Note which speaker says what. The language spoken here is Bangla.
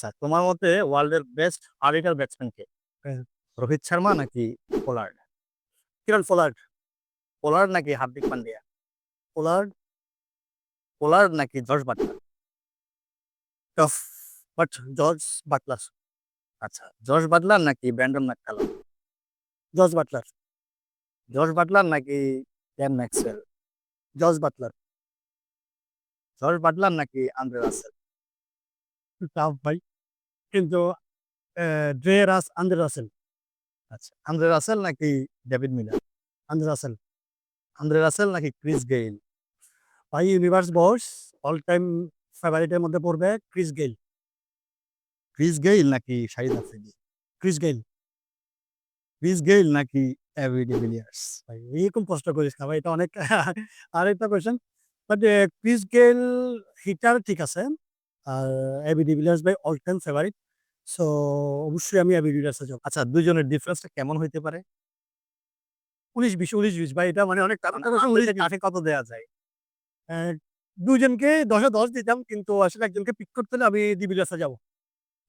Speaker 1: আচ্ছা, তোমার মতে ওয়ার্ল্ডের বেস্ট আর্লিটার ব্যাটসম্যান কে?
Speaker 2: হ্যাঁ,
Speaker 1: রোহিত শর্মা নাকি পোলার্ড?
Speaker 2: কিরণ পোলার্ড।
Speaker 1: পোলার্ড নাকি হার্দিক পান্ডিয়া?
Speaker 2: পোলার্ড
Speaker 1: পোলার্ড নাকি Jos Buttler?
Speaker 2: Tough, but George Buttler.
Speaker 1: আচ্ছা, জস বাটলার নাকি Brendon McCullum?
Speaker 2: George Buttler.
Speaker 1: Jos Buttler নাকি Dan Maxwell?
Speaker 2: George Buttler.
Speaker 1: Jos Buttler নাকি আন্দ্রে রাসেল?
Speaker 2: টাফ ভাই, কিন্তু ড্রে রাস আন্দ্রে রাসেল।
Speaker 1: আচ্ছা, আন্দ্রে রাসেল নাকি David Miller?
Speaker 2: Andre Russell.
Speaker 1: Andre Russell নাকি ক্রিস গেইল?
Speaker 2: ভাই ইউনিভার্স বস, অল টাইম ফেভারিটের মধ্যে পড়বে ক্রিস গেইল।
Speaker 1: ক্রিস গেইল নাকি Shahid Afridi?
Speaker 2: Chris Gayle.
Speaker 1: Chris Gayle নাকি এবি ডিভিলিয়ার্স?
Speaker 2: ভাই এরকম প্রশ্ন করিস না ভাই, এটা অনেক আরেকটা question. But Chris Gayle hitter ঠিক আছে, আর এবি ডিভিলিয়ার্স ভাই অল টাইম ফেভারিট। সো অবশ্যই আমি এবি ডিভিলিয়ার্সে যাবো।
Speaker 1: আচ্ছা, দুজনের ডিফারেন্সটা কেমন হইতে পারে?
Speaker 2: 19-20, 19-20 ভাই, এটা মানে অনেক
Speaker 1: মানে
Speaker 2: টাফ
Speaker 1: আন্দাজে
Speaker 2: 19-20।
Speaker 1: কাকে কত দেয়া যায়?
Speaker 2: দুজনকে 10-10 দিতাম, কিন্তু আসলে একজনকে পিক করতে হলে আমি ডিভিলিয়ার্সে যাবো।